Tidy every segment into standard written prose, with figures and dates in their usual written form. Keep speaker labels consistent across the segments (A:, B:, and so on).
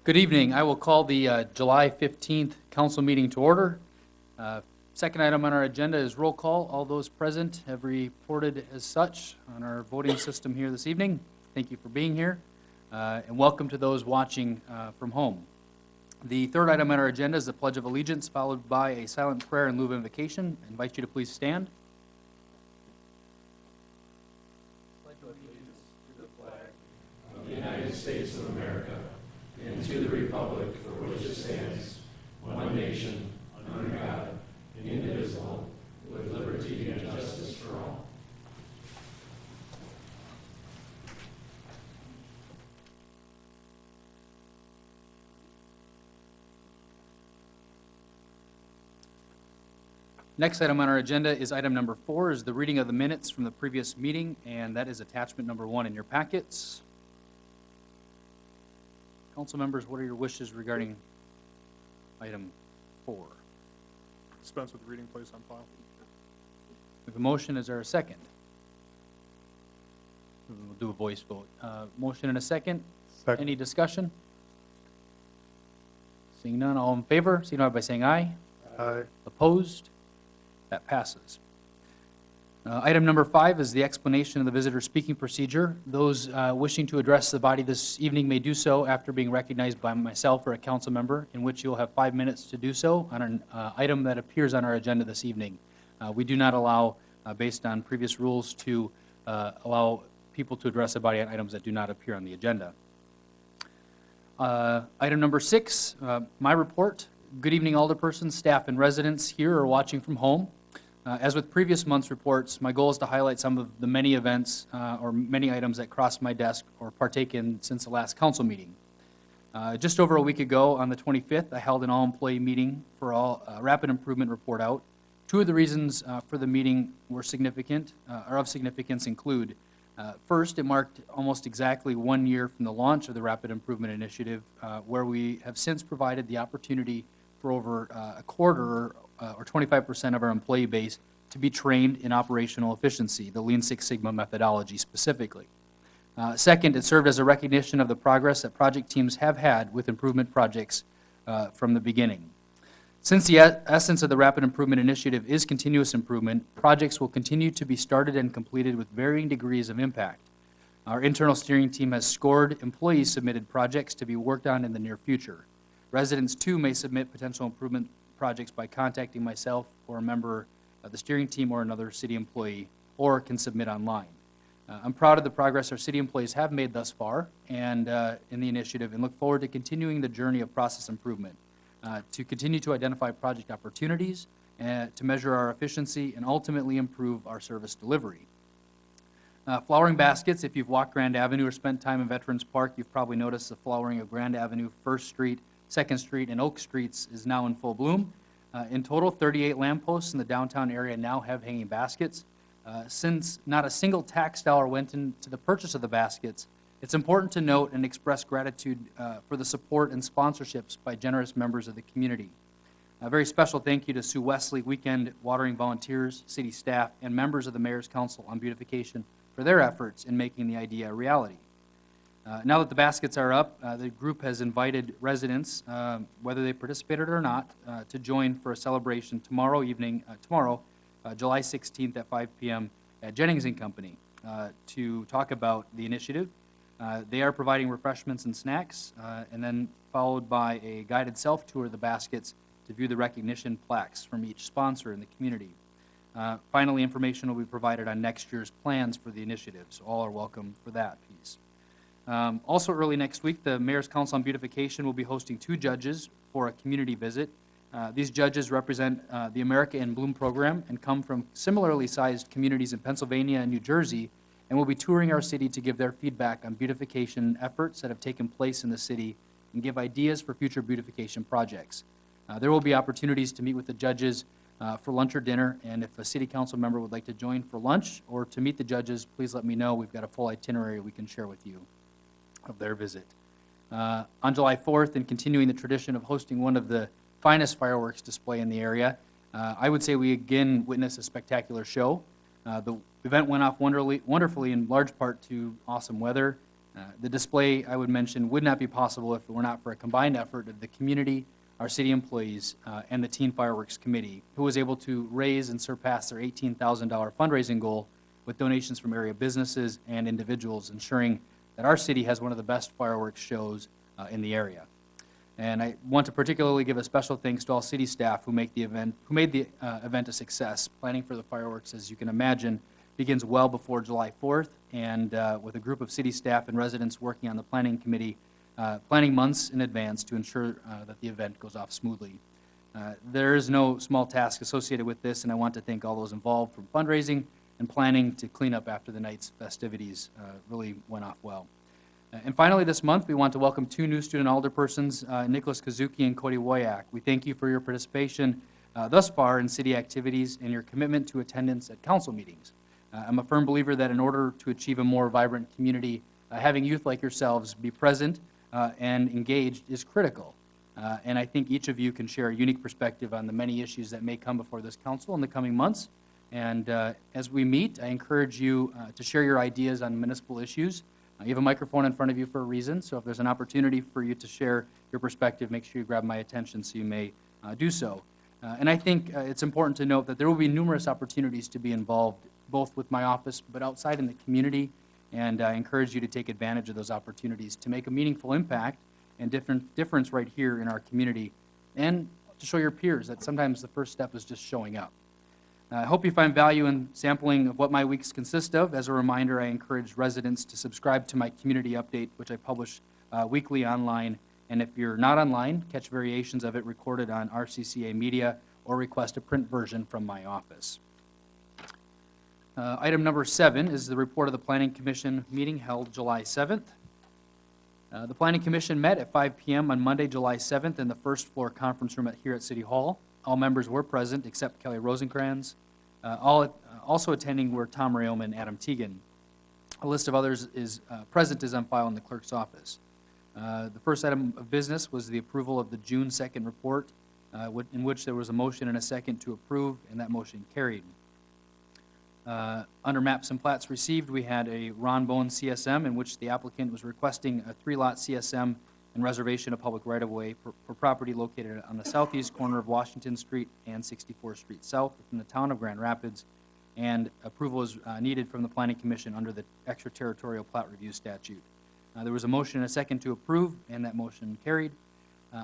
A: Good evening. I will call the July 15th council meeting to order. Second item on our agenda is roll call. All those present have reported as such on our voting system here this evening. Thank you for being here, and welcome to those watching from home. The third item on our agenda is the Pledge of Allegiance, followed by a silent prayer in lieu of invocation. I invite you to please stand. Next item on our agenda is item number 4, is the reading of the minutes from the previous meeting, and that is attachment number 1 in your packets. Council members, what are your wishes regarding item 4?
B: Dispense with reading, place on file.
A: We have a motion. Is there a second? We'll do a voice vote. Motion and a second.
B: Second.
A: Any discussion? Seeing none, all in favor, signify by saying aye.
B: Aye.
A: Opposed? That passes. Item number 5 is the explanation of the visitor speaking procedure. Those wishing to address the body this evening may do so after being recognized by myself or a council member, in which you'll have 5 minutes to do so on an item that appears on our agenda this evening. We do not allow, based on previous rules, to allow people to address the body on items that do not appear on the agenda. Item number 6, my report. Good evening, alderpersons, staff, and residents here or watching from home. As with previous month's reports, my goal is to highlight some of the many events or many items that crossed my desk or partake in since the last council meeting. Just over a week ago, on the 25th, I held an all-employee meeting for all rapid improvement report out. 2 of the reasons for the meeting were significant, or of significance include, first, it marked almost exactly 1 year from the launch of the Rapid Improvement Initiative, where we have since provided the opportunity for over a quarter or 25% of our employee base to be trained in operational efficiency, the Lean Six Sigma methodology specifically. Second, it served as a recognition of the progress that project teams have had with improvement projects from the beginning. Since the essence of the Rapid Improvement Initiative is continuous improvement, projects will continue to be started and completed with varying degrees of impact. Our internal steering team has scored employee-submitted projects to be worked on in the near future. Residents, too, may submit potential improvement projects by contacting myself or a member of the steering team or another city employee, or can submit online. I'm proud of the progress our city employees have made thus far and in the initiative, and look forward to continuing the journey of process improvement, to continue to identify project opportunities, to measure our efficiency, and ultimately improve our service delivery. Flowering baskets. If you've walked Grand Avenue or spent time in Veterans Park, you've probably noticed the flowering of Grand Avenue, 1st Street, 2nd Street, and Oak Streets is now in full bloom. In total, 38 lampposts in the downtown area now have hanging baskets. Since not a single tax dollar went into the purchase of the baskets, it's important to note and express gratitude for the support and sponsorships by generous members of the community. A very special thank you to Sue Wesley, weekend watering volunteers, city staff, and members of the Mayor's Council on Beautification for their efforts in making the idea a reality. Now that the baskets are up, the group has invited residents, whether they participated or not, to join for a celebration tomorrow, July 16th at 5 p.m. at Jennings & Company to talk about the initiative. They are providing refreshments and snacks, and then followed by a guided self-tour of the baskets to view the recognition plaques from each sponsor in the community. Finally, information will be provided on next year's plans for the initiative, so all are welcome for that piece. Also early next week, the Mayor's Council on Beautification will be hosting 2 judges for a community visit. These judges represent the America in Bloom program and come from similarly sized communities in Pennsylvania and New Jersey, and will be touring our city to give their feedback on beautification efforts that have taken place in the city and give ideas for future beautification projects. There will be opportunities to meet with the judges for lunch or dinner, and if a city council member would like to join for lunch or to meet the judges, please let me know. We've got a full itinerary we can share with you of their visit. On July 4th, and continuing the tradition of hosting one of the finest fireworks display in the area, I would say we again witnessed a spectacular show. The event went off wonderfully in large part to awesome weather, The display, I would mention, would not be possible if it were not for a combined effort of the community, our city employees, and the Teen Fireworks Committee, who was able to raise and surpass their $18,000 fundraising goal with donations from area businesses and individuals, ensuring that our city has one of the best fireworks shows in the area. And I want to particularly give a special thanks to all city staff who made the event a success. Planning for the fireworks, as you can imagine, begins well before July 4th, and with a group of city staff and residents working on the planning committee, planning months in advance to ensure that the event goes off smoothly. There is no small task associated with this, and I want to thank all those involved from fundraising and planning to clean up after the night's festivities really went off well. And finally, this month, we want to welcome two new student alderpersons, Nicholas Kazuki and Cody Woyak. We thank you for your participation thus far in city activities and your commitment to attendance at council meetings. I'm a firm believer that in order to achieve a more vibrant community, having youth like yourselves be present and engaged is critical. And I think each of you can share a unique perspective on the many issues that may come before this council in the coming months. And as we meet, I encourage you to share your ideas on municipal issues. You have a microphone in front of you for a reason, so if there's an opportunity for you to share your perspective, make sure you grab my attention so you may do so. And I think it's important to note that there will be numerous opportunities to be involved, both with my office but outside in the community, and I encourage you to take advantage of those opportunities to make a meaningful impact and difference right here in our community, and to show your peers that sometimes the first step is just showing up. I hope you find value in sampling of what my weeks consist of. As a reminder, I encourage residents to subscribe to my community update, which I publish weekly online. And if you're not online, catch variations of it recorded on RCCA Media or request a print version from my office. Item number 7 is the report of the Planning Commission meeting held July 7th. The Planning Commission met at 5 p.m. on Monday, July 7th in the first floor conference room here at City Hall. All members were present except Kelly Rosencrans. Also attending were Tom Rayom and Adam Teagan. A list of others present is on file in the clerk's office. The first item of business was the approval of the June 2nd report, in which there was a motion and a second to approve, and that motion carried. Under maps and plats received, we had a Ron Bone CSM in which the applicant was requesting a 3-lot CSM and reservation of public right-of-way for property located on the southeast corner of Washington Street and 64th Street South within the town of Grand Rapids, and approval is needed from the Planning Commission under the extraterritorial plat review statute. There was a motion and a second to approve, and that motion carried.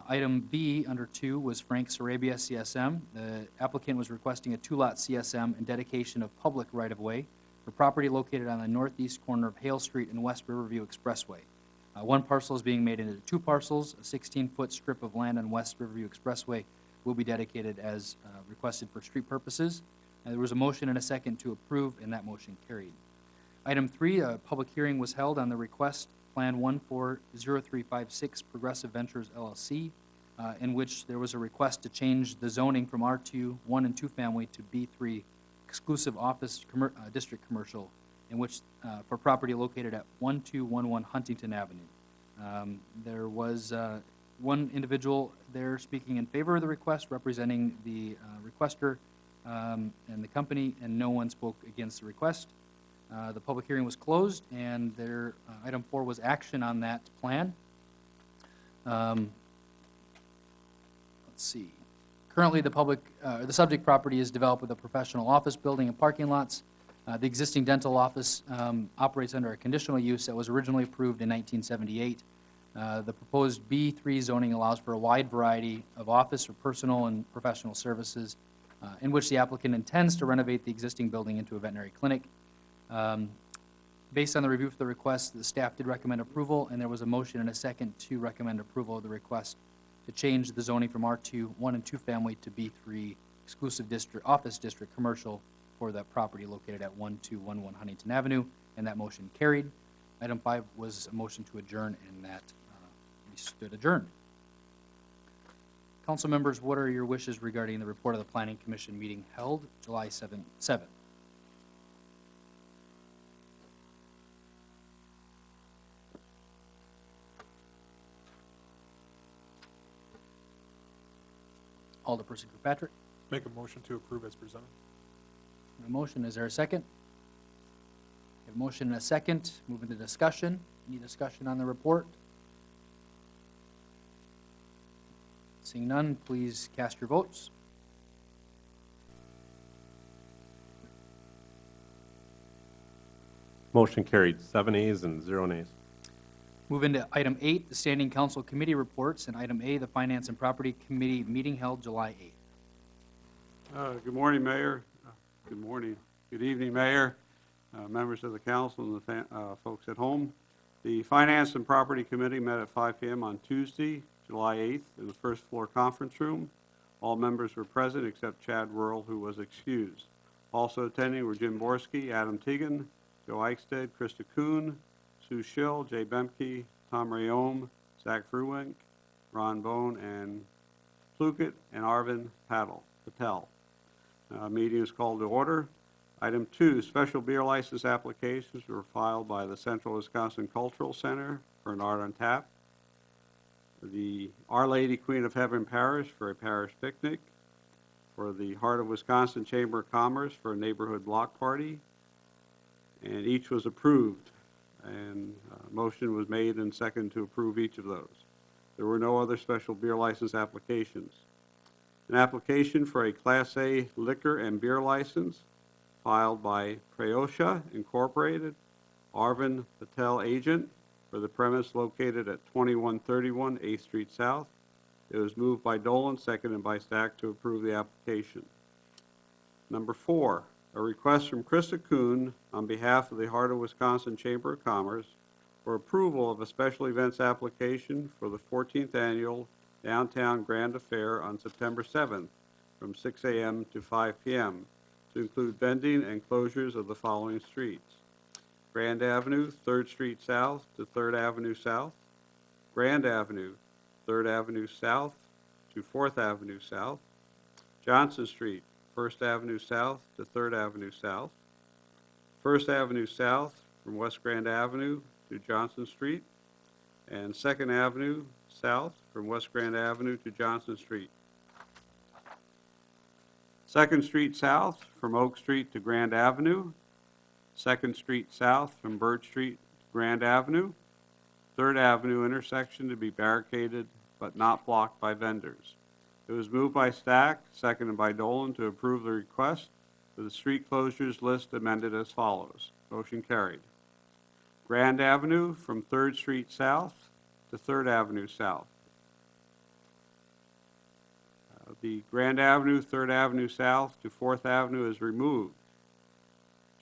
A: Item B under 2 was Frank Sarabia CSM. The applicant was requesting a 2-lot CSM and dedication of public right-of-way for property located on the northeast corner of Hale Street and West Riverview Expressway. One parcel is being made into 2 parcels. A 16-foot strip of land on West Riverview Expressway will be dedicated as requested for street purposes. There was a motion and a second to approve, and that motion carried. Item 3, a public hearing was held on the request Plan 140356 Progressive Ventures LLC, in which there was a request to change the zoning from R2 1 and 2 family to B3 exclusive office district commercial, in which for property located at 1211 Huntington Avenue. There was one individual there speaking in favor of the request, representing the requester and the company, and no one spoke against the request. The public hearing was closed, and item 4 was action on that plan. Let's see. Currently, the subject property is developed with a professional office building and parking lots. The existing dental office operates under a conditional use that was originally approved in 1978. The proposed B3 zoning allows for a wide variety of office or personal and professional services, in which the applicant intends to renovate the existing building into a veterinary clinic. Based on the review for the request, the staff did recommend approval, and there was a motion and a second to recommend approval of the request to change the zoning from R2 1 and 2 family to B3 exclusive district office district commercial for the property located at 1211 Huntington Avenue, and that motion carried. Item 5 was a motion to adjourn, and that we stood adjourned. Council members, what are your wishes regarding the report of the Planning Commission meeting held July 7th? Alderperson Kirkpatrick.
B: Make a motion to approve as presented.
A: A motion, is there a second? We have a motion and a second, move into discussion. Any discussion on the report? Seeing none, please cast your votes.
C: Motion carried, 7 ayes and 0 nays.
A: Move into item 8, the Standing Council Committee reports, and item A, the Finance and Property Committee meeting held July 8th.
D: Good morning, Mayor. Good morning. Good evening, Mayor, members of the council, and the folks at home. The Finance and Property Committee met at 5 p.m. on Tuesday, July 8th, in the first floor conference room. All members were present except Chad Worrell, who was excused. Also attending were Jim Borski, Adam Teagan, Joe Eichstead, Krista Kuhn, Sue Schill, Jay Bemke, Tom Rayom, Zach Fruwink, Ron Bone, and Plukett, and Arvind Patel. Meeting is called to order. Item 2, special beer license applications were filed by the Central Wisconsin Cultural Center for an Art on Tap, the Our Lady Queen of Heaven Parish for a parish picnic, for the Heart of Wisconsin Chamber of Commerce for a neighborhood block party, and each was approved, and motion was made and seconded to approve each of those. There were no other special beer license applications. An application for a Class A liquor and beer license filed by Prayosha Incorporated, Arvind Patel agent, for the premise located at 2131 8th Street South. It was moved by Dolan, seconded by Stack to approve the application. Number 4, a request from Krista Kuhn on behalf of the Heart of Wisconsin Chamber of Commerce for approval of a special events application for the 14th Annual Downtown Grand Affair on September 7th from 6 a.m. to 5 p.m. to include vending and closures of the following streets: Grand Avenue, 3rd Street South to 3rd Avenue South, Grand Avenue, 3rd Avenue South to 4th Avenue South, Johnson Street, 1st Avenue South to 3rd Avenue South, 1st Avenue South from West Grand Avenue to Johnson Street, and 2nd Avenue South from West Grand Avenue to Johnson Street. 2nd Street South from Oak Street to Grand Avenue, 2nd Street South from Birch Street to Grand Avenue, 3rd Avenue intersection to be barricaded but not blocked by vendors. It was moved by Stack, seconded by Dolan to approve the request for the street closures list amended as follows. Motion carried. Grand Avenue from 3rd Street South to 3rd Avenue South. The Grand Avenue, 3rd Avenue South to 4th Avenue is removed.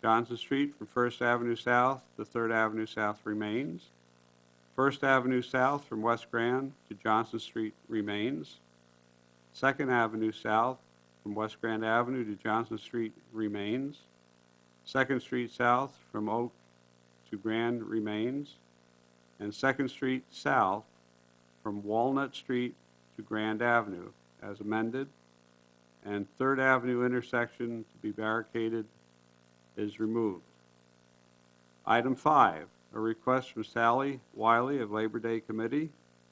D: Johnson Street from 1st Avenue South to 3rd Avenue South remains. 1st Avenue South from West Grand to Johnson Street remains. 2nd Avenue South from West Grand Avenue to Johnson Street remains. 2nd Street South from Oak to Grand remains. And 2nd Street South from Walnut Street to Grand Avenue as amended. And 3rd Avenue intersection to be barricaded is removed. Item 5, a request from Sally Wiley of Labor Day Committee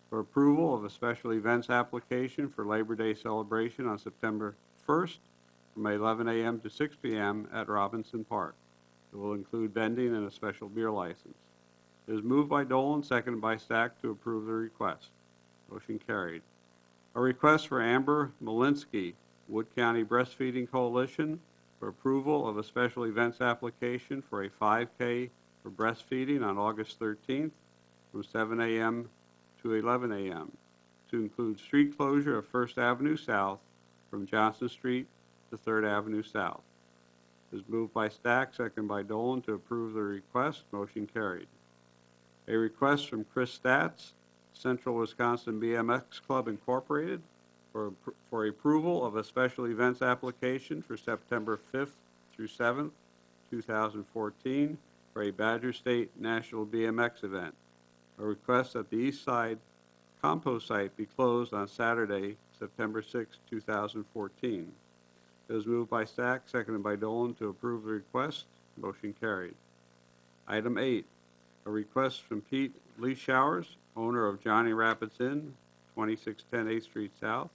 D: for approval of a special events application for Labor Day celebration on September 1st from 11 a.m. to 6 p.m. at Robinson Park. It will include vending and a special beer license. It is moved by Dolan, seconded by Stack to approve the request. Motion carried. A request for Amber Malinsky, Wood County Breastfeeding Coalition, for approval of a special events application for a 5K for breastfeeding on August 13th from 7 a.m. to 11 a.m. to include street closure of 1st Avenue South from Johnson Street to 3rd Avenue South. It is moved by Stack, seconded by Dolan to approve the request. Motion carried. A request from Chris Statz, Central Wisconsin BMX Club Incorporated, for approval of a special events application for September 5th through 7th, 2014, for a Badger State National BMX event. A request that the East Side compost site be closed on Saturday, September 6, 2014. It was moved by Stack, seconded by Dolan to approve the request. Motion carried. Item 8, a request from Pete Leeshowers, owner of Johnny Rapids Inn, 2610 8th Street South,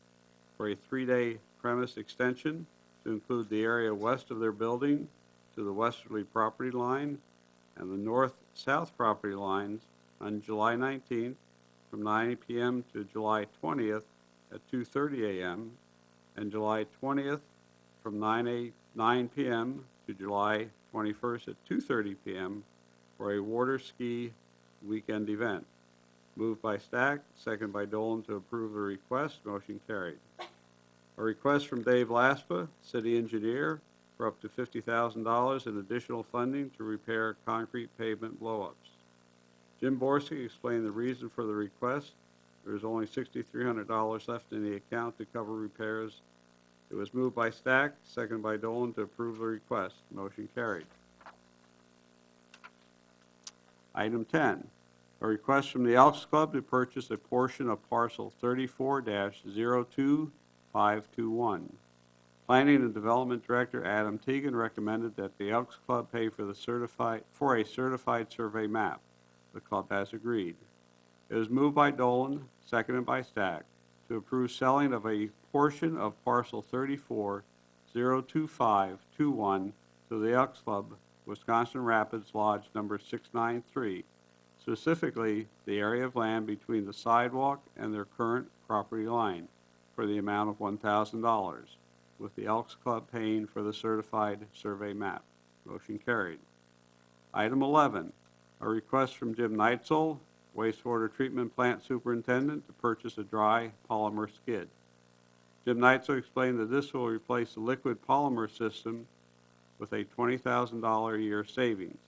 D: for a 3-day premise extension to include the area west of their building to the westerly property line and the north-south property lines on July 19th from 9 p.m. to July 20th at 2:30 a.m., and July 20th from 9 p.m. to July 21st at 2:30 p.m. for a water ski weekend event. Moved by Stack, second by Dolan to approve the request. Motion carried. A request from Dave Laspa, city engineer, for up to $50,000 in additional funding to repair concrete pavement blowups. Jim Borski explained the reason for the request. There is only $6,300 left in the account to cover repairs. It was moved by Stack, second by Dolan to approve the request. Motion carried. Item 10, a request from the Elks Club to purchase a portion of parcel 34-02521. Planning and Development Director Adam Teagan recommended that the Elks Club pay for a certified survey map. The club has agreed. It was moved by Dolan, seconded by Stack, to approve selling of a portion of parcel 34-02521 to the Elks Club, Wisconsin Rapids Lodge number 693, specifically the area of land between the sidewalk and their current property line, for the amount of $1,000, with the Elks Club paying for the certified survey map. Motion carried. Item 11, a request from Jim Neitzel, wastewater treatment plant superintendent, to purchase a dry polymer skid. Jim Neitzel explained that this will replace the liquid polymer system with a $20,000 a year savings.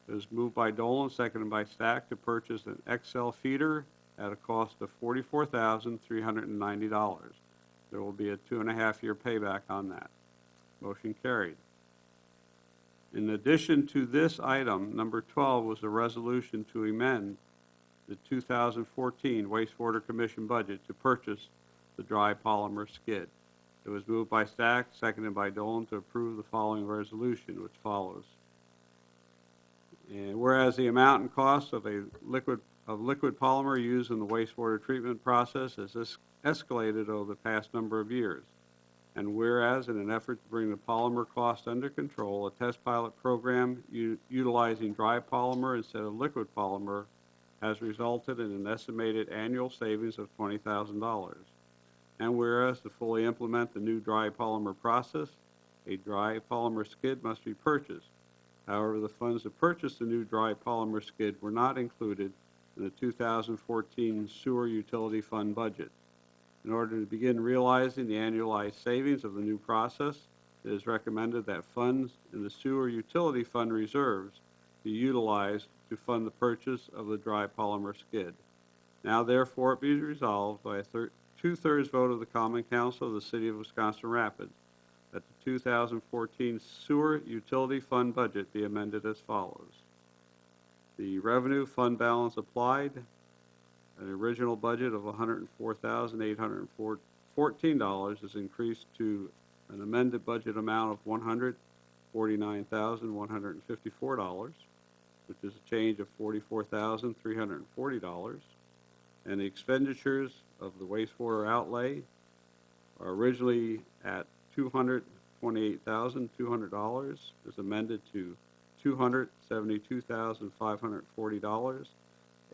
D: It was moved by Dolan, seconded by Stack, to purchase an XL feeder at a cost of $44,390. There will be a 2.5-year payback on that. Motion carried. In addition to this item, number 12 was a resolution to amend the 2014 Wastewater Commission budget to purchase the dry polymer skid. It was moved by Stack, seconded by Dolan, to approve the following resolution, which follows. And whereas the amount and cost of liquid polymer used in the wastewater treatment process has escalated over the past number of years, and whereas in an effort to bring the polymer cost under control, a test pilot program utilizing dry polymer instead of liquid polymer has resulted in an estimated annual savings of $20,000. And whereas to fully implement the new dry polymer process, a dry polymer skid must be purchased. However, the funds to purchase the new dry polymer skid were not included in the 2014 Sewer Utility Fund budget. In order to begin realizing the annualized savings of the new process, it is recommended that funds in the Sewer Utility Fund reserves be utilized to fund the purchase of the dry polymer skid. Now, therefore, it be resolved by a 2/3 vote of the Common Council of the City of Wisconsin Rapids that the 2014 Sewer Utility Fund budget be amended as follows. The revenue fund balance applied, an original budget of $104,814 is increased to an amended budget amount of $149,154, which is a change of $44,340. And the expenditures of the wastewater outlay are originally at $228,200, is amended to $272,540,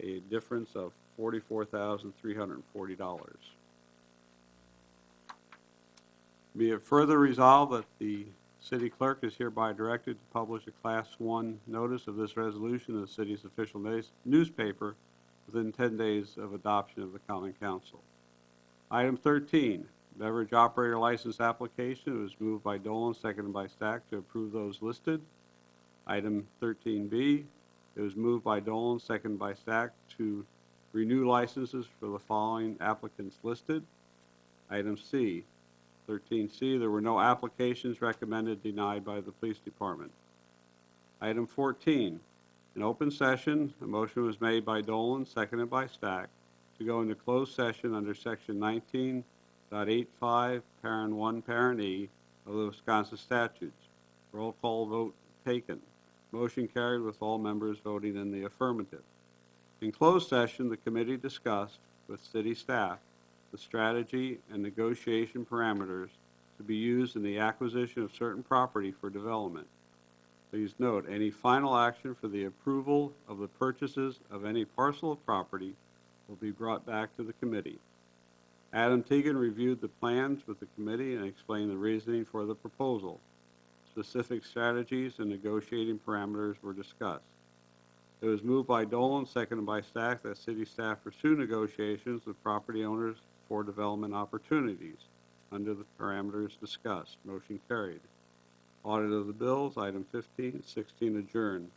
D: a difference of $44,340. Be it further resolved that the city clerk is hereby directed to publish a Class 1 notice of this resolution in the city's official newspaper within 10 days of adoption of the Common Council. Item 13, beverage operator license application. It was moved by Dolan, seconded by Stack, to approve those listed. Item 13B, it was moved by Dolan, seconded by Stack, to renew licenses for the following applicants listed. Item C, 13C, there were no applications recommended denied by the police department. Item 14, in open session, a motion was made by Dolan, seconded by Stack, to go into closed session under section 19.85, parent 1, parent E of the Wisconsin statutes. Roll call vote taken. Motion carried with all members voting in the affirmative. In closed session, the committee discussed with city staff the strategy and negotiation parameters to be used in the acquisition of certain property for development. Please note, any final action for the approval of the purchases of any parcel of property will be brought back to the committee. Adam Teagan reviewed the plans with the committee and explained the reasoning for the proposal. Specific strategies and negotiating parameters were discussed. It was moved by Dolan, seconded by Stack, that city staff pursue negotiations with property owners for development opportunities under the parameters discussed. Motion carried. Audit of the bills, item 15, 16 adjourned.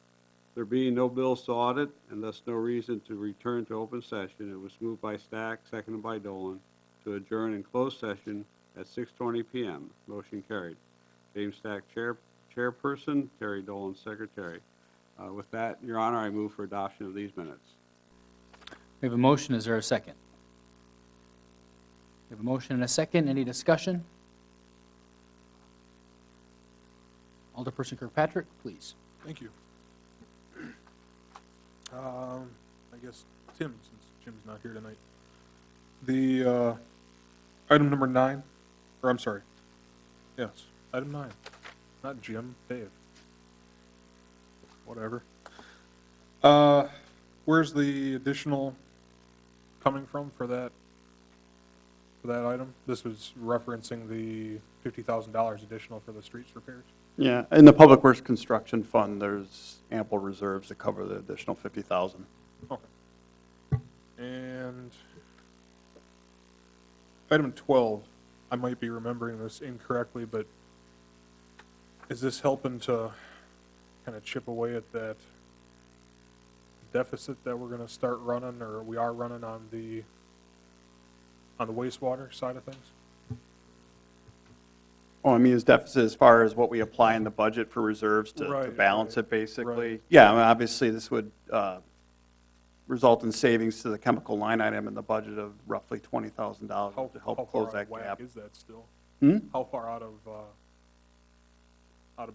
D: There being no bills to audit and thus no reason to return to open session, it was moved by Stack, seconded by Dolan, to adjourn in closed session at 6:20 PM. Motion carried. James Stack, chairperson, Terry Dolan, secretary. With that, Your Honor, I move for adoption of these minutes.
A: We have a motion. Is there a second? We have a motion and a second. Any discussion? Alderperson Kirkpatrick, please.
B: Thank you. I guess Tim, since Jim's not here tonight. The, item number 9, or I'm sorry, yes, item 9, not Jim, Dave. Whatever. Where's the additional coming from for that item? This was referencing the $50,000 additional for the streets repairs?
E: Yeah, in the Public Works Construction Fund, there's ample reserves to cover the additional 50,000.
B: Okay. And item 12, I might be remembering this incorrectly, but is this helping to kind of chip away at that deficit that we're going to start running, or we are running on the wastewater side of things?
E: Oh, I mean, is deficit as far as what we apply in the budget for reserves to
B: Right,
E: balance
B: right,
E: it, basically?
B: right.
E: Yeah, I mean, obviously, this would result in savings to the chemical line item in the budget of roughly $20,000
B: How
E: to help
B: far
E: close
B: out
E: that
B: of whack
E: gap.
B: is that still?
E: Hmm?
B: How far out of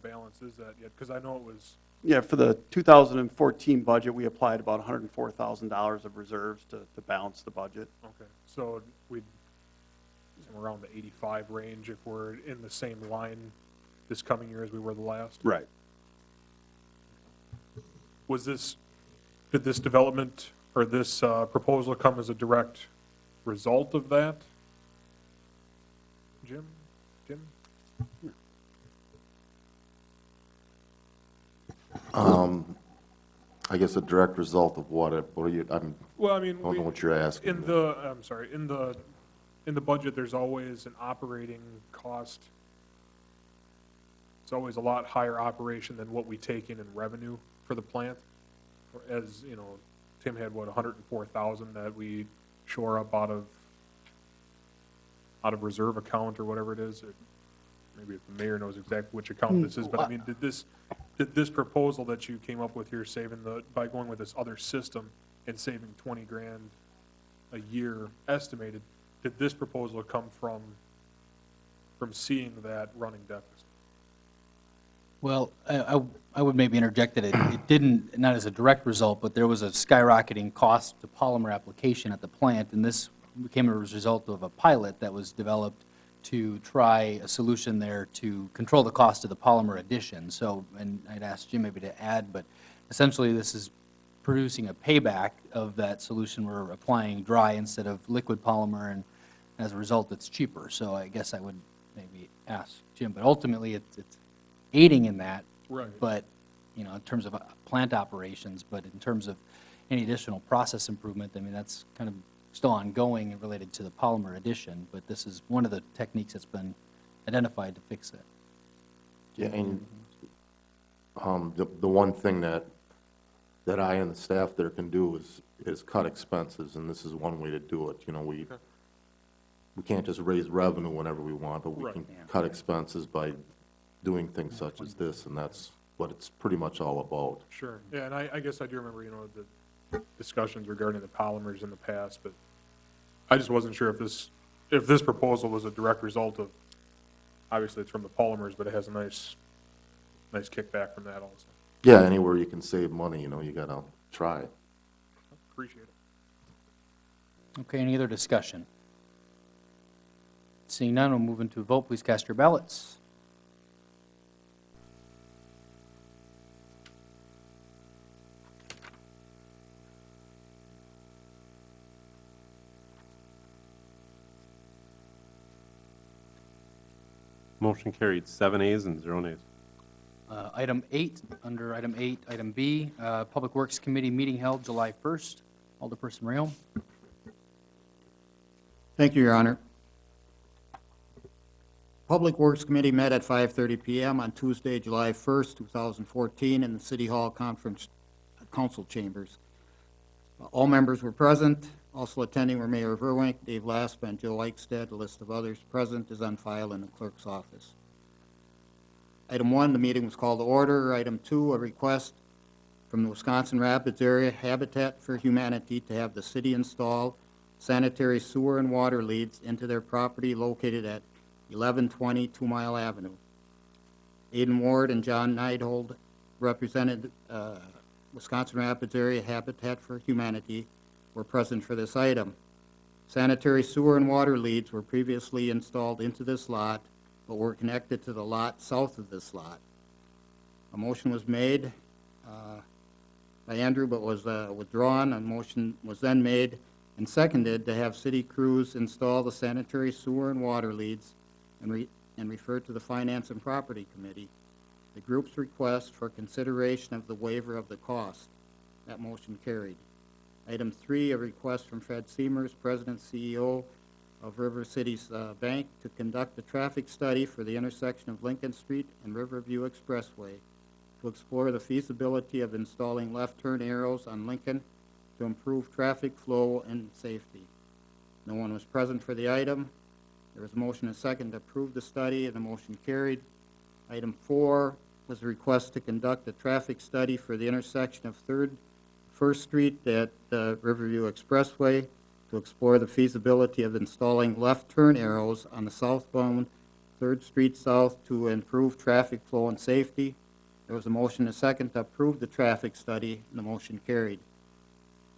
B: balance is that yet? Because I know it was,
E: Yeah, for the 2014 budget, we applied about $104,000 of reserves to balance the budget.
B: okay, so we'd, somewhere around the 85 range if we're in the same line this coming year as we were the last?
E: Right.
B: Did this development or this proposal come as a direct result of that? Jim?
F: I guess a direct result of what are you, I
B: Well, I mean,
F: don't know what you're asking.
B: in the budget, there's always an operating cost. It's always a lot higher operation than what we take in revenue for the plant. As, you know, Tim had, what, 104,000 that we shore up out of reserve account or whatever it is. Maybe if the mayor knows exactly which account this is, but I mean, did this proposal that you came up with here, by going with this other system and saving 20 grand a year estimated, did this proposal come from seeing that running deficit?
A: Well, I would maybe interject that it didn't, not as a direct result, but there was a skyrocketing cost to polymer application at the plant, and this became a result of a pilot that was developed to try a solution there to control the cost of the polymer addition. So, and I'd ask Jim maybe to add, but essentially this is producing a payback of that solution. We're applying dry instead of liquid polymer, and as a result, it's cheaper. So I guess I would maybe ask Jim, but ultimately it's aiding in that.
B: Right.
A: But, you know, in terms of plant operations, but in terms of any additional process improvement, I mean, that's kind of still ongoing and related to the polymer addition, but this is one of the techniques that's been identified to fix it.
F: Yeah, and the one thing that I and the staff there can do is cut expenses, and this is one way to do it. You know, we can't just raise revenue whenever we want, but we
B: Right.
F: can cut expenses by doing things such as this, and that's what it's pretty much all about.
B: Sure, yeah, and I guess I do remember, you know, the discussions regarding the polymers in the past, but I just wasn't sure if this proposal was a direct result of, obviously it's from the polymers, but it has a nice kickback from that also.
F: Yeah, anywhere you can save money, you know, you gotta try it.
B: Appreciate it.
A: Okay, any other discussion? Seeing none, we'll move into a vote. Please cast your ballots.
C: Motion carried, 7 ayes and 0 nays.
A: Item 8, under item 8, item B, Public Works Committee meeting held July 1st. Alderperson Rayo.
G: Thank you, Your Honor. Public Works Committee met at 5:30 PM on Tuesday, July 1st, 2014, in the City Hall Conference Council Chambers. All members were present. Also attending were Mayor Verwink, Dave Lasp, and Joe Eichstadt. A list of others present is on file in the clerk's office. Item 1, the meeting was called to order. Item 2, a request from the Wisconsin Rapids Area Habitat for Humanity to have the city install sanitary sewer and water leads into their property located at 1120 2 Mile Avenue. Aiden Ward and John Neidhold represented Wisconsin Rapids Area Habitat for Humanity were present for this item. Sanitary sewer and water leads were previously installed into this lot, but were connected to the lot south of this lot. A motion was made by Andrew, but was withdrawn. A motion was then made and seconded to have city crews install the sanitary sewer and water leads and refer to the Finance and Property Committee. The group's request for consideration of the waiver of the cost. That motion carried. Item 3, a request from Fred Seamers, President CEO of River Cities Bank, to conduct a traffic study for the intersection of Lincoln Street and Riverview Expressway to explore the feasibility of installing left turn arrows on Lincoln to improve traffic flow and safety. No one was present for the item. There was a motion and a second to approve the study, and the motion carried. Item 4 was a request to conduct a traffic study for the intersection of First Street at Riverview Expressway to explore the feasibility of installing left turn arrows on the southbound 3rd Street South to improve traffic flow and safety. There was a motion and a second to approve the traffic study, and the motion carried.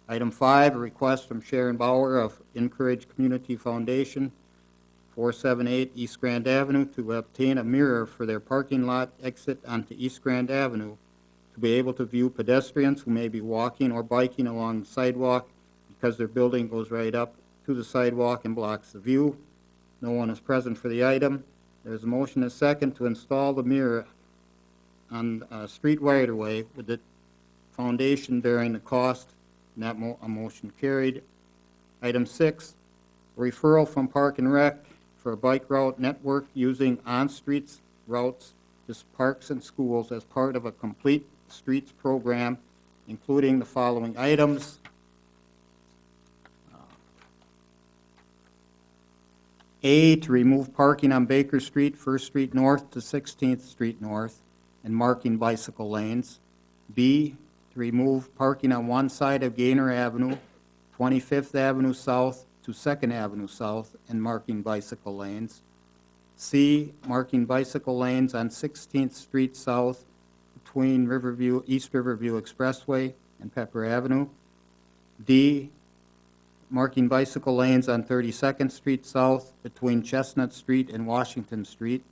G: Item 5, a request from Sharon Bauer of Encourage Community Foundation, 478 East Grand Avenue, to obtain a mirror for their parking lot exit onto East Grand Avenue to be able to view pedestrians who may be walking or biking along the sidewalk because their building goes right up to the sidewalk and blocks the view. No one is present for the item. There is a motion and a second to install the mirror on street right-of-way with the foundation bearing the cost, and that a motion carried. Item 6, a referral from Park and Rec for a bike route network using on-streets routes to parks and schools as part of a complete streets program, including the following items. A, to remove parking on Baker Street, 1st Street North to 16th Street North, and marking bicycle lanes. B, to remove parking on one side of Gaynor Avenue, 25th Avenue South to 2nd Avenue South, and marking bicycle lanes. C, marking bicycle lanes on 16th Street South between East Riverview Expressway and Pepper Avenue. D, marking bicycle lanes on 32nd Street South between Chestnut Street and Washington Street.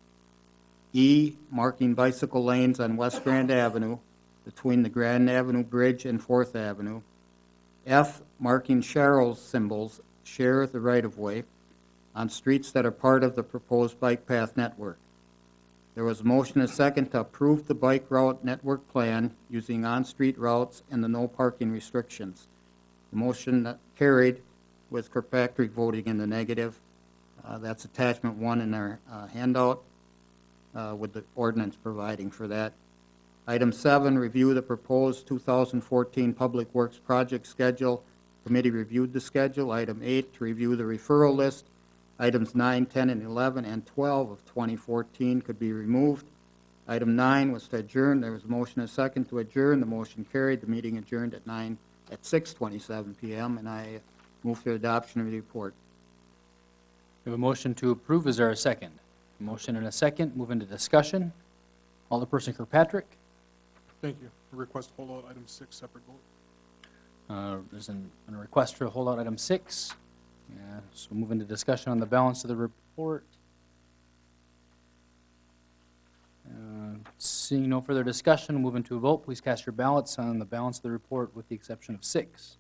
G: E, marking bicycle lanes on West Grand Avenue between the Grand Avenue Bridge and 4th Avenue. F, marking Cheryl's symbols, share the right-of-way, on streets that are part of the proposed bike path network. There was a motion and a second to approve the bike route network plan using on-street routes and the no parking restrictions. The motion carried with Kirkpatrick voting in the negative. That's attachment 1 in our handout with the ordinance providing for that. Item 7, review the proposed 2014 Public Works project schedule. Committee reviewed the schedule. Item 8, to review the referral list. Items 9, 10, and 11, and 12 of 2014 could be removed. Item 9 was to adjourn. There was a motion and a second to adjourn. The motion carried. The meeting adjourned at 6:27 p.m., and I move for adoption of the report.
A: We have a motion to approve. Is there a second? Motion and a second. Move into discussion. Alderperson Kirkpatrick.
B: Thank you. A request to hold out item 6, separate vote.
A: There's a request to hold out item 6. Yeah, so move into discussion on the balance of the report. Seeing no further discussion, move into a vote. Please cast your ballots on the balance of the report with the exception of 6.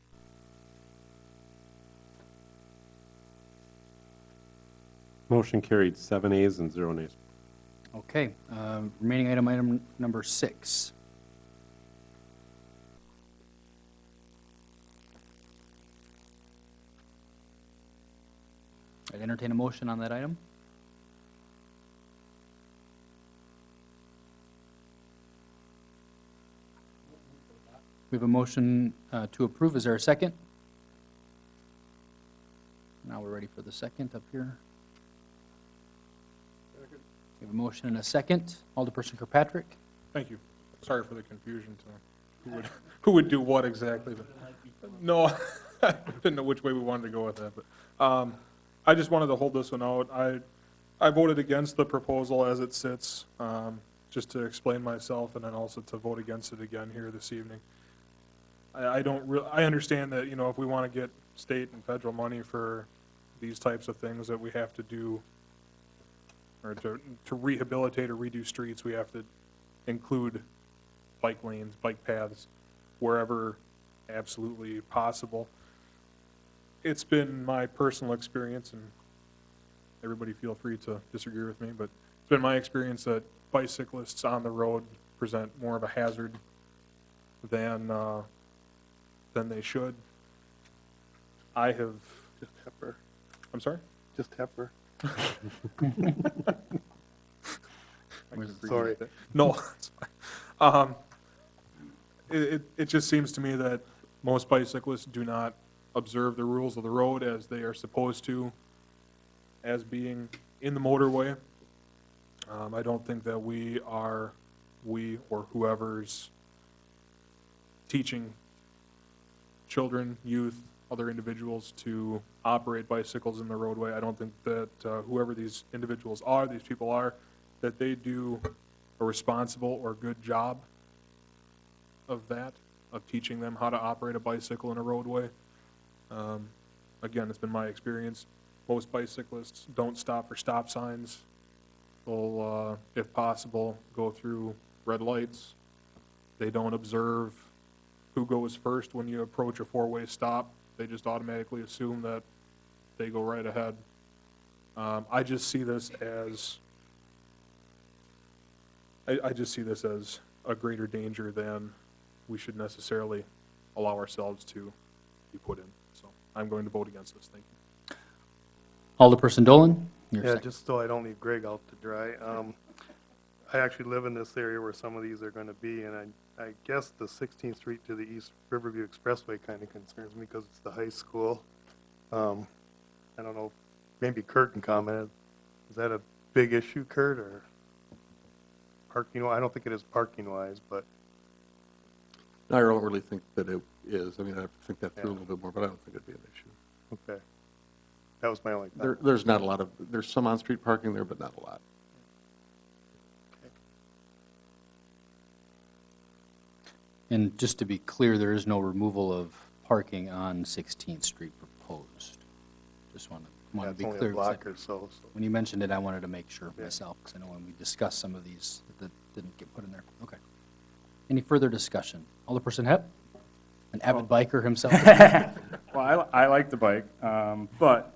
C: Motion carried, 7 ayes and 0 nays.
A: Okay, remaining item number 6. I'd entertain a motion on that item. We have a motion to approve. Is there a second? Now we're ready for the second up here. We have a motion and a second. Alderperson Kirkpatrick?
B: Thank you. Sorry for the confusion to who would do what exactly, but, no, I didn't know which way we wanted to go with that, but, I just wanted to hold this one out. I voted against the proposal as it sits, just to explain myself and then also to vote against it again here this evening. I understand that, you know, if we want to get state and federal money for these types of things that we have to do, or to rehabilitate or redo streets, we have to include bike lanes, bike paths, wherever absolutely possible. It's been my personal experience, and everybody feel free to disagree with me, but it's been my experience that bicyclists on the road present more of a hazard than they should. I have. Just heifer. I'm sorry? Just heifer. Sorry. No. It's fine. It just seems to me that most bicyclists do not observe the rules of the road as they are supposed to, as being in the motorway. I don't think that we or whoever's teaching children, youth, other individuals to operate bicycles in the roadway, I don't think that whoever these individuals are, these people are, that they do a responsible or good job of that, of teaching them how to operate a bicycle in a roadway. Again, it's been my experience. Most bicyclists don't stop for stop signs. They'll, if possible, go through red lights. They don't observe who goes first when you approach a four-way stop. They just automatically assume that they go right ahead. I just see this as, I just see this as a greater danger than we should necessarily allow ourselves to be put in. So I'm going to vote against this. Thank you.
A: Alderperson Dolan? Your
H: Yeah,
A: second.
H: just so I don't leave Greg out to dry. I actually live in this area where some of these are going to be, and I guess the 16th Street to the East Riverview Expressway kind of concerns me because it's the high school. I don't know, maybe Kurt can comment. Is that a big issue, Kurt, or parking? I don't think it is parking-wise, but
I: I don't really think that it is. I mean, I have to think that through a little bit more, but I don't think it'd be an issue.
H: okay. That was my only thought.
I: There's not a lot of, there's some on-street parking there, but not a lot.
A: And just to be clear, there is no removal of parking on 16th Street proposed. Just want
H: Yeah,
A: to
H: it's
A: be
H: only
A: clear.
H: a block or so.
A: When you mentioned it, I wanted to make sure
H: Yeah.
A: myself, because I know when we discussed some of these, that didn't get put in there. Okay. Any further discussion? Alderperson Hepp, an avid biker himself.
J: Well, I like the bike, but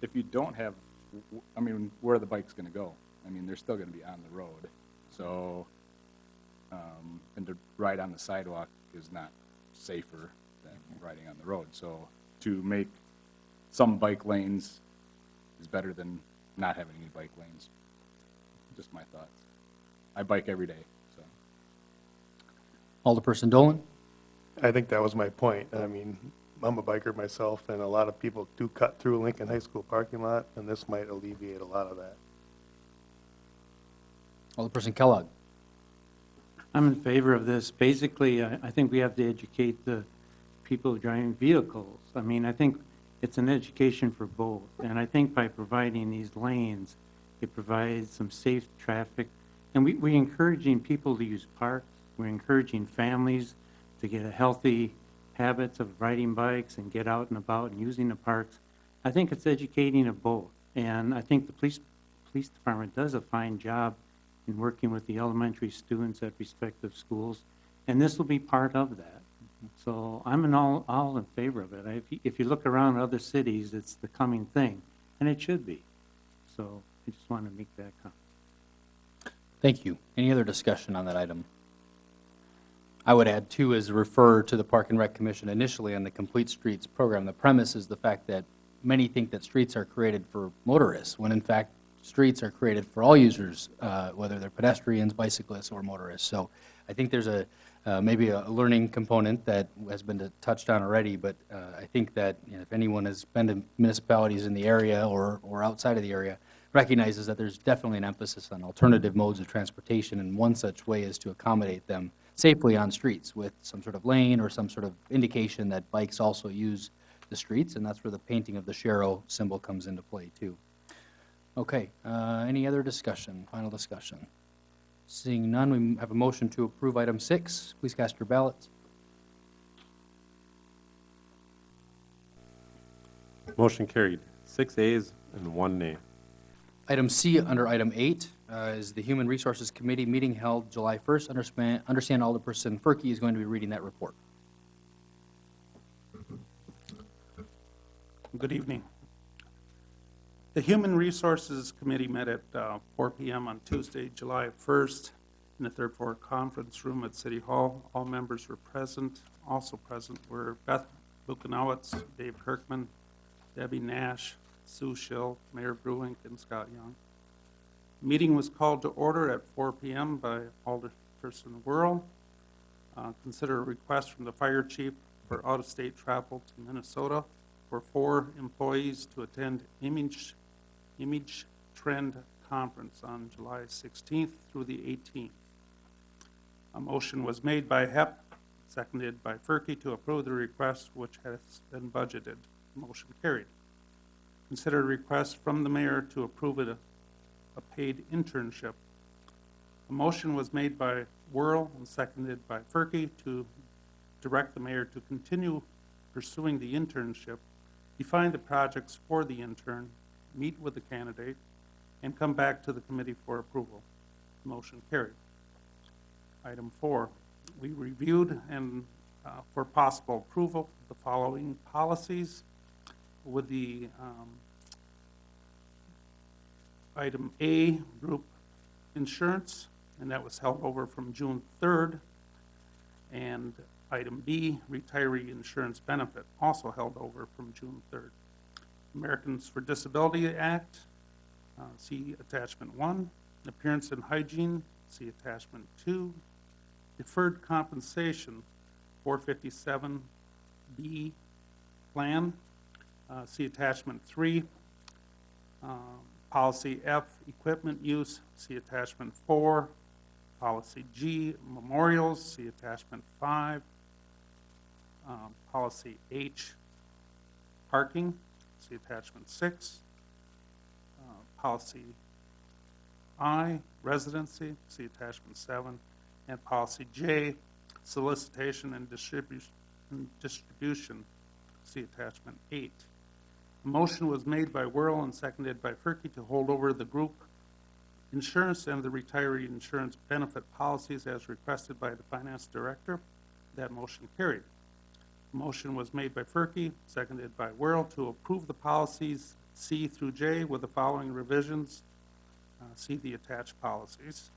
J: if you don't have, I mean, where are the bikes going to go? I mean, they're still going to be on the road. So, and to ride on the sidewalk is not safer than riding on the road. So to make some bike lanes is better than not having any bike lanes. Just my thoughts. I bike every day, so.
A: Alderperson Dolan?
H: I think that was my point. I mean, I'm a biker myself, and a lot of people do cut through Lincoln High School parking lot, and this might alleviate a lot of that.
A: Alderperson Kellogg?
K: I'm in favor of this. Basically, I think we have to educate the people driving vehicles. I mean, I think it's an education for both. And I think by providing these lanes, it provides some safe traffic. And we're encouraging people to use parks. We're encouraging families to get a healthy habits of riding bikes and get out and about and using the parks. I think it's educating of both. And I think the police department does a fine job in working with the elementary students at respective schools, and this will be part of that. So I'm all in favor of it. If you look around other cities, it's the coming thing, and it should be. So I just want to make that comment.
A: Thank you. Any other discussion on that item? I would add, too, is refer to the Park and Rec Commission initially on the Complete Streets program. The premise is the fact that many think that streets are created for motorists, when in fact, streets are created for all users, whether they're pedestrians, bicyclists, or motorists. So I think there's maybe a learning component that has been touched on already, but I think that if anyone has been to municipalities in the area or outside of the area, recognizes that there's definitely an emphasis on alternative modes of transportation, and one such way is to accommodate them safely on streets with some sort of lane or some sort of indication that bikes also use the streets, and that's where the painting of the Sharrow symbol comes into play, too. Okay, any other discussion, final discussion? Seeing none, we have a motion to approve item 6. Please cast your ballots.
C: Motion carried. 6 ayes and 1 nay.
A: Item C under item 8 is the Human Resources Committee meeting held July 1st. Understand Alderperson Furkey is going to be reading that report.
L: Good evening. The Human Resources Committee met at 4 p.m. on Tuesday, July 1st, in the third floor conference room at City Hall. All members were present. Also present were Beth Lukanowitz, Dave Kirkman, Debbie Nash, Sue Schill, Mayor Bruink, and Scott Young. The meeting was called to order at 4 p.m. by Alderperson Whirl. Consider a request from the fire chief for out-of-state travel to Minnesota for 4 employees to attend Image Trend Conference on July 16th through the 18th. A motion was made by Hepp, seconded by Furkey to approve the request, which has been budgeted. Motion carried. Consider a request from the mayor to approve a paid internship. A motion was made by Whirl and seconded by Furkey to direct the mayor to continue pursuing the internship, define the projects for the intern, meet with the candidate, and come back to the committee for approval. Motion carried. Item 4, we reviewed and for possible approval the following policies with the item A, group insurance, and that was held over from June 3rd, and item B, retiree insurance benefit, also held over from June 3rd. Americans for Disability Act, see attachment 1. Appearance and hygiene, see attachment 2. Deferred compensation, 457B plan, see attachment 3. Policy F, equipment use, see attachment 4. Policy G, memorials, see attachment 5. Policy H, parking, see attachment 6. Policy I, residency, see attachment 7. And policy J, solicitation and distribution, see attachment 8. A motion was made by Whirl and seconded by Furkey to hold over the group insurance and the retiree insurance benefit policies as requested by the finance director. That motion carried. A motion was made by Furkey, seconded by Whirl, to approve the policies C through J with the following revisions. See the attached policies.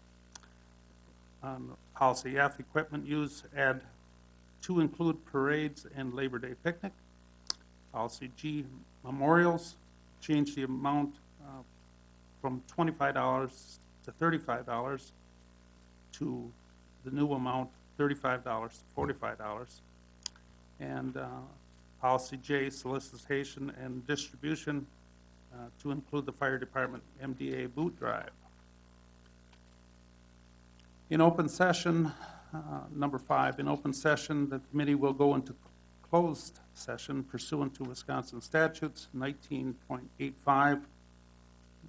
L: Policy F, equipment use, add to include parades and Labor Day picnic. Policy G, memorials, change the amount from $25 to $35 to the new amount, $35 to $45. And policy J, solicitation and distribution, to include the fire department MDA boot drive. In open session, number 5, in open session, the committee will go into closed session pursuant to Wisconsin statutes 19.85,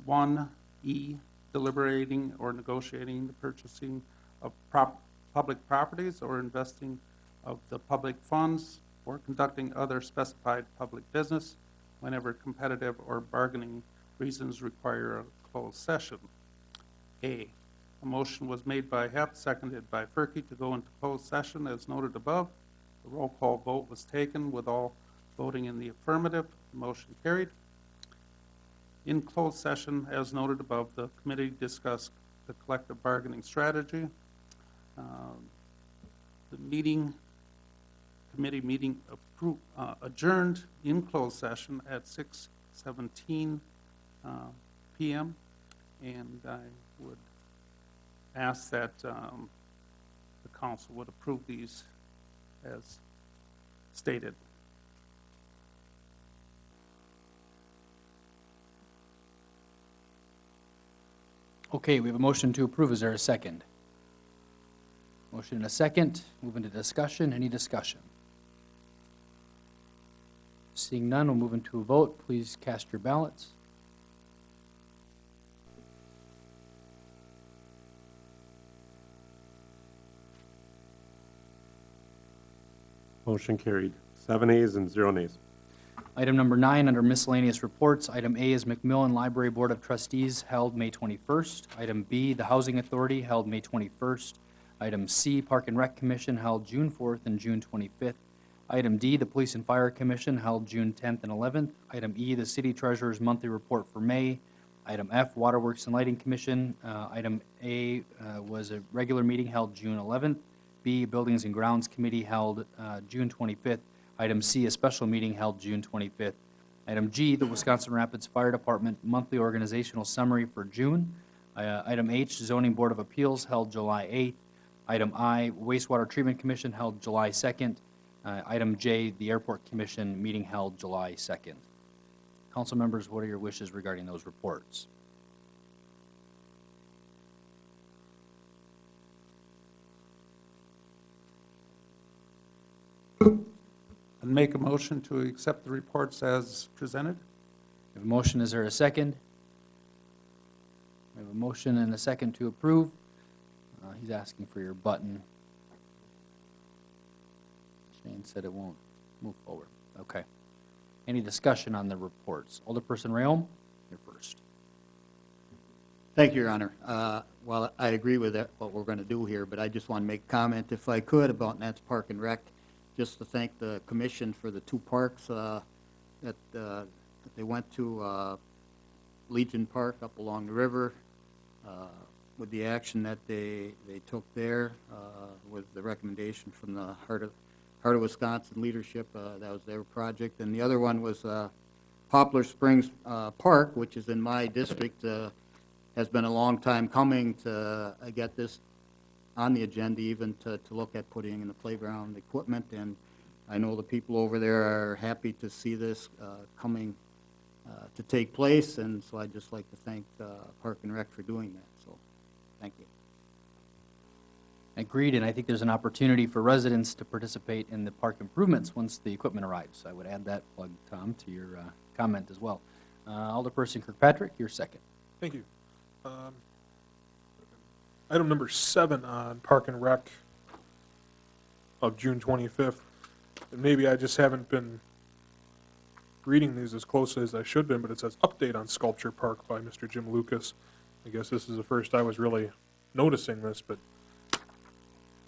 L: 1E, deliberating or negotiating the purchasing of public properties or investing of the public funds or conducting other specified public business whenever competitive or bargaining reasons require a closed session. A motion was made by Hepp, seconded by Furkey to go into closed session as noted above. The roll call vote was taken with all voting in the affirmative. The motion carried. In closed session, as noted above, the committee discussed the collective bargaining strategy. The committee meeting adjourned in closed session at 6:17 PM. And I would ask that the council would approve these as stated.
A: Okay, we have a motion to approve. Is there a second? Motion and a second. Move into discussion. Any discussion? Seeing none, we'll move into a vote. Please cast your ballots.
C: Motion carried. 7 ayes and 0 nays.
A: Item number 9, under miscellaneous reports, item A is McMillan Library Board of Trustees, held May 21st. Item B, the Housing Authority, held May 21st. Item C, Park and Rec Commission, held June 4th and June 25th. Item D, the Police and Fire Commission, held June 10th and 11th. Item E, the City Treasurer's Monthly Report for May. Item F, Waterworks and Lighting Commission. Item A was a regular meeting held June 11th. B, Buildings and Grounds Committee, held June 25th. Item C, a special meeting held June 25th. Item G, the Wisconsin Rapids Fire Department Monthly Organizational Summary for June. Item H, Zoning Board of Appeals, held July 8th. Item I, Wastewater Treatment Commission, held July 2nd. Item J, the Airport Commission, meeting held July 2nd. Council members, what are your wishes regarding those reports?
L: And make a motion to accept the reports as presented.
A: We have a motion. Is there a second? We have a motion and a second to approve. He's asking for your button. Shane said it won't move forward. Okay. Any discussion on the reports? Alderperson Rayom, you're first.
G: Thank you, Your Honor. Well, I agree with that, what we're going to do here, but I just want to make a comment, if I could, about Nats Park and Rec, just to thank the commission for the 2 parks that they went to, Legion Park up along the river, with the action that they took there, with the recommendation from the Heart of Wisconsin leadership. That was their project. And the other one was Poplar Springs Park, which is in my district. Has been a long time coming to get this on the agenda, even to look at putting in the playground equipment. And I know the people over there are happy to see this coming to take place. And so I'd just like to thank Park and Rec for doing that. So thank you.
A: Agreed, and I think there's an opportunity for residents to participate in the park improvements once the equipment arrives. I would add that plug, Tom, to your comment as well. Alderperson Kirkpatrick, you're second.
B: Thank you. Item number 7 on Park and Rec of June 25th. And maybe I just haven't been reading these as closely as I should have been, but it says update on Sculpture Park by Mr. Jim Lucas. I guess this is the first I was really noticing this, but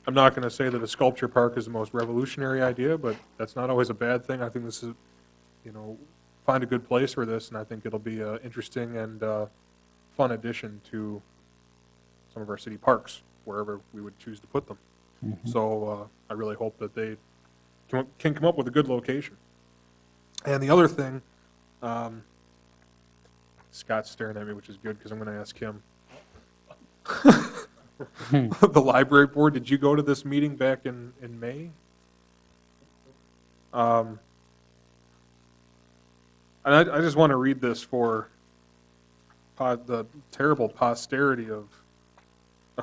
B: I'm not going to say that a sculpture park is the most revolutionary idea, but that's not always a bad thing. I think this is, find a good place for this, and I think it'll be an interesting and fun addition to some of our city parks, wherever we would choose to put them. So I really hope that they can come up with a good location. And the other thing, Scott's staring at me, which is good, because I'm going to ask him. The library board, did you go to this meeting back in May? And I just want to read this for the terrible posterity of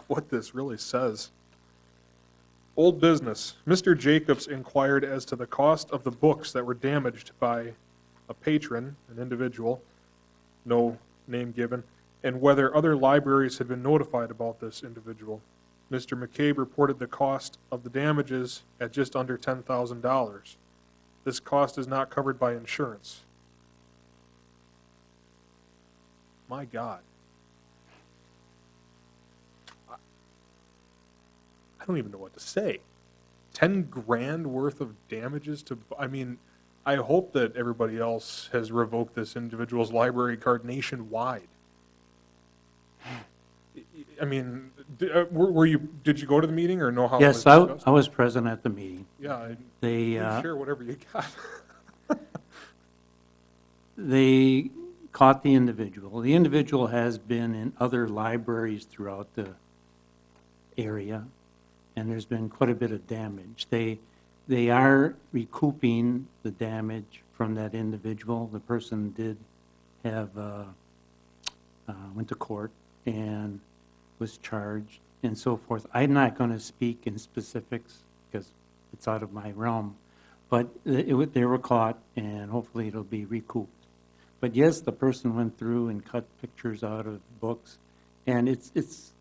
B: what this really says. Old business. Mr. Jacobs inquired as to the cost of the books that were damaged by a patron, an individual, no name given, and whether other libraries had been notified about this individual. Mr. McCabe reported the cost of the damages at just under $10,000. This cost is not covered by insurance. My God. I don't even know what to say. 10 grand worth of damages to, I hope that everybody else has revoked this individual's library card nationwide. I mean, did you go to the meeting or know how it was
K: Yes, I
B: discussed?
K: I was present at the meeting.
B: Yeah,
K: They,
B: you share whatever you got.
K: they caught the individual. The individual has been in other libraries throughout the area, and there's been quite a bit of damage. They are recouping the damage from that individual. The person did have, went to court and was charged and so forth. I'm not going to speak in specifics because it's out of my realm, but they were caught, and hopefully it'll be recouped. But yes, the person went through and cut pictures out of books, and it's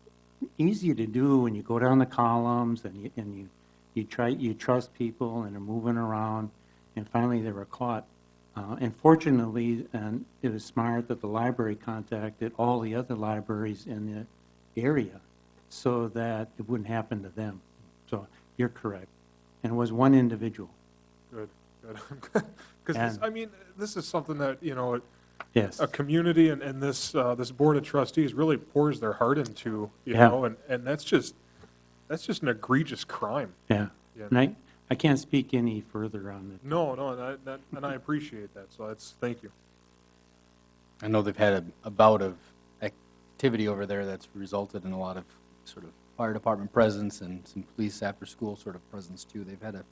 K: easy to do when you go down the columns and you trust people and they're moving around, and finally they were caught. And fortunately, and it was smart that the library contacted all the other libraries in the area so that it wouldn't happen to them. So you're correct. And it was one individual.
B: Good, good. Because, I mean, this is something that,
K: Yes.
B: a community and this board of trustees really pours their heart into,
K: Yeah.
B: and that's just an egregious crime.
K: Yeah.
B: Yeah.
K: And I can't speak any further on it.
B: No, and I appreciate that, so thank you.
A: I know they've had a bout of activity over there that's resulted in a lot of sort of fire department presence and some police after-school sort of presence too. They've had a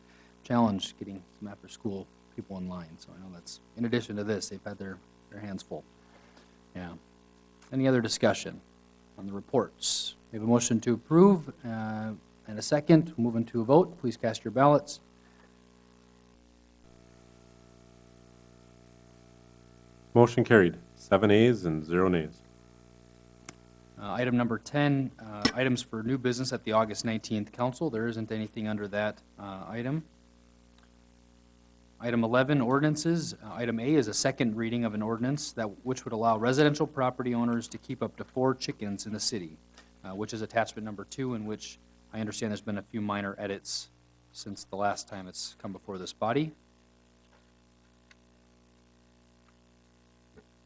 A: challenge getting some after-school people in line, so I know that's, in addition to this, they've had their hands full. Yeah. Any other discussion on the reports? We have a motion to approve and a second. Moving to a vote. Please cast your ballots.
C: Motion carried, 7 ayes and 0 nays.
A: Item number 10, items for new business at the August 19th council. There isn't anything under that item. Item 11, ordinances. Item A is a second reading of an ordinance which would allow residential property owners to keep up to 4 chickens in the city, which is attachment number 2, in which I understand there's been a few minor edits since the last time it's come before this body.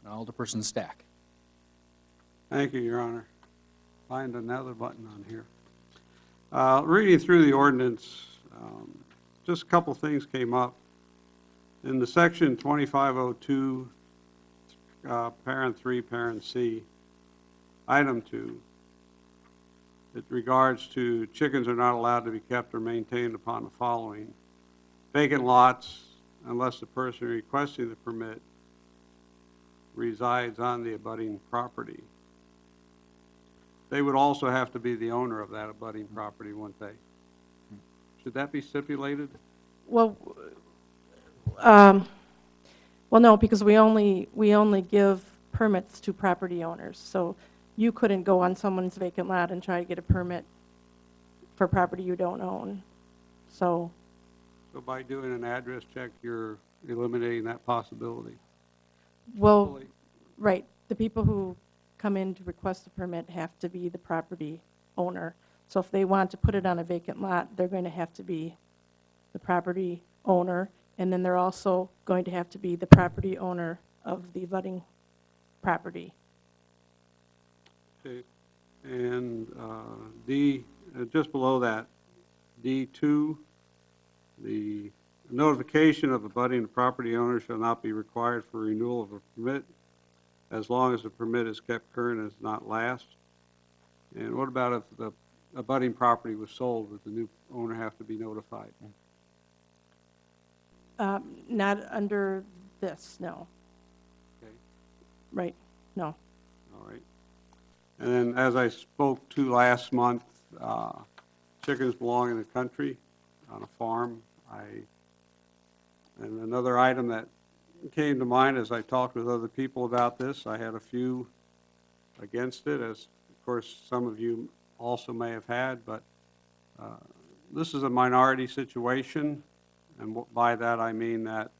A: Alderperson Stack.
D: Thank you, Your Honor. Find another button on here. Reading through the ordinance, just a couple things came up. In the section 2502, parent 3, parent C, item 2, it regards to chickens are not allowed to be kept or maintained upon the following: vacant lots unless the person requesting the permit resides on the abutting property. They would also have to be the owner of that abutting property, wouldn't they? Should that be stipulated?
M: Well, no, because we only give permits to property owners. So you couldn't go on someone's vacant lot and try to get a permit for property you don't own. So
D: by doing an address check, you're eliminating that possibility.
M: well, right, the people who come in to request a permit have to be the property owner. So if they want to put it on a vacant lot, they're going to have to be the property owner, and then they're also going to have to be the property owner of the abutting property.
D: Okay. And D, just below that, D2, the notification of abutting property owner shall not be required for renewal of a permit as long as the permit is kept current and does not lapse. And what about if the abutting property was sold? Would the new owner have to be notified?
M: Not under this, no.
D: Okay.
M: Right, no.
D: All right. And then, as I spoke to last month, chickens belong in the country, on a farm. And another item that came to mind as I talked with other people about this, I had a few against it, as of course some of you also may have had, but this is a minority situation, and by that I mean that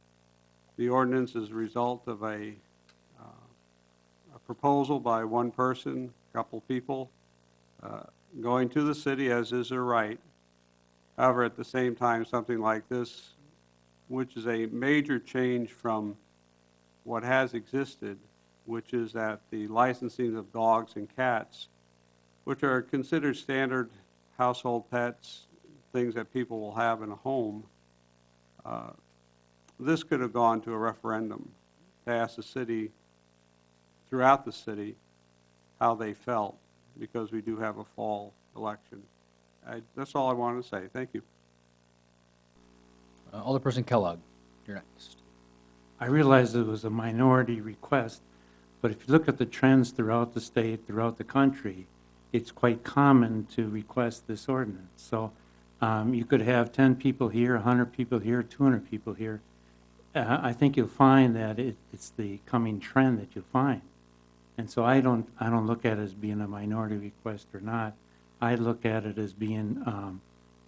D: the ordinance is a result of a proposal by one person, a couple people, going to the city, as is their right. However, at the same time, something like this, which is a major change from what has existed, which is that the licensing of dogs and cats which are considered standard household pets, things that people will have in a home, this could have gone to a referendum to ask the city, throughout the city, how they felt, because we do have a fall election. That's all I wanted to say. Thank you.
A: Alderperson Kellogg, you're next.
K: I realize it was a minority request, but if you look at the trends throughout the state, throughout the country, it's quite common to request this ordinance. So you could have 10 people here, 100 people here, 200 people here. I think you'll find that it's the coming trend that you'll find. And so I don't look at it as being a minority request or not. I look at it as being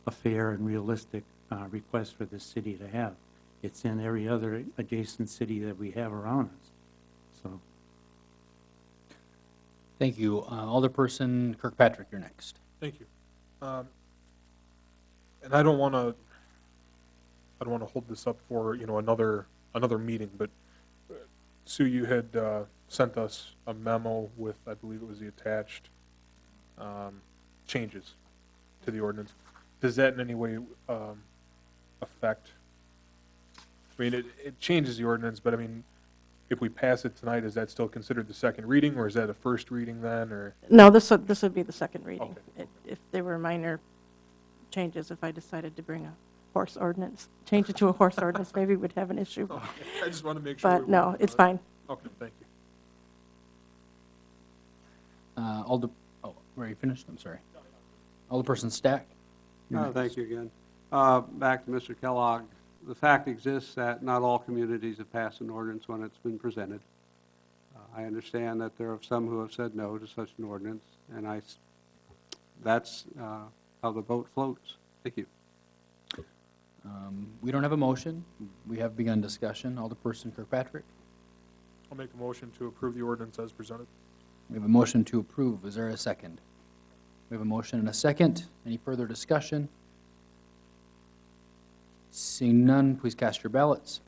K: a fair and realistic request for the city to have. It's in every other adjacent city that we have around us. So,
A: Thank you. Alderperson Kirkpatrick, you're next.
B: Thank you. And I don't want to hold this up for, another meeting, but Sue, you had sent us a memo with, I believe it was the attached changes to the ordinance. Does that in any way affect, I mean, it changes the ordinance, but I mean, if we pass it tonight, is that still considered the second reading, or is that a first reading then, or?
M: No, this would be the second reading.
B: Okay.
M: If there were minor changes, if I decided to bring a horse ordinance, change it to a horse ordinance, maybe we'd have an issue.
B: Okay. I just want to make sure.
M: But no, it's fine.
B: Okay, thank you.
A: Were you finished? I'm sorry. Alderperson Stack. you're next.
D: Thank you again. Back to Mr. Kellogg. The fact exists that not all communities have passed an ordinance when it's been presented. I understand that there are some who have said no to such an ordinance, and that's how the boat floats. Thank you.
A: We don't have a motion. We have begun discussion. Alderperson Kirkpatrick.
B: I'll make a motion to approve the ordinance as presented.
A: We have a motion to approve. Is there a second? We have a motion and a second. Any further discussion? Seeing none, please cast your ballots.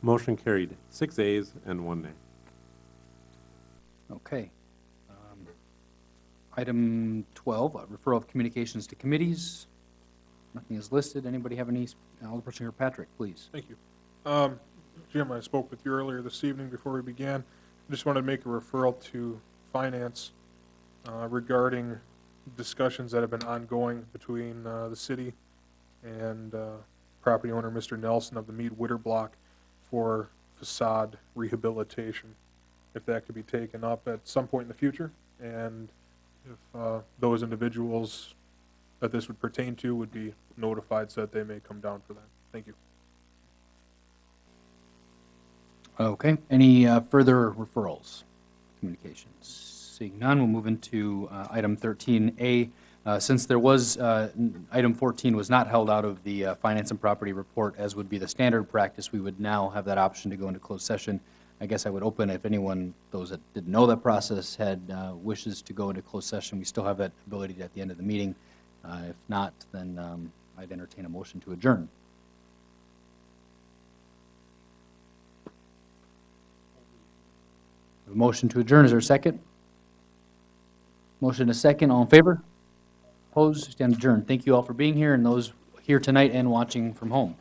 C: Motion carried, 6 ayes and 1 nay.
A: Okay. Item 12, referral of communications to committees. Nothing is listed. Anybody have any? Alderperson Kirkpatrick, please.
B: Thank you. Jim, I spoke with you earlier this evening before we began. I just wanted to make a referral to finance regarding discussions that have been ongoing between the city and property owner Mr. Nelson of the Mead Witter Block for facade rehabilitation, if that could be taken up at some point in the future, and if those individuals that this would pertain to would be notified so that they may come down for that. Thank you.
A: Okay. Any further referrals, communications? Seeing none, we'll move into item 13A. Since there was, item 14 was not held out of the Finance and Property Report, as would be the standard practice, we would now have that option to go into closed session. I guess I would open, if anyone, those that didn't know that process, had wishes to go into closed session, we still have that ability at the end of the meeting. If not, then I'd entertain a motion to adjourn. A motion to adjourn, is there a second? Motion a second, all in favor? Opposed, stand adjourned. Thank you all for being here, and those here tonight and watching from home.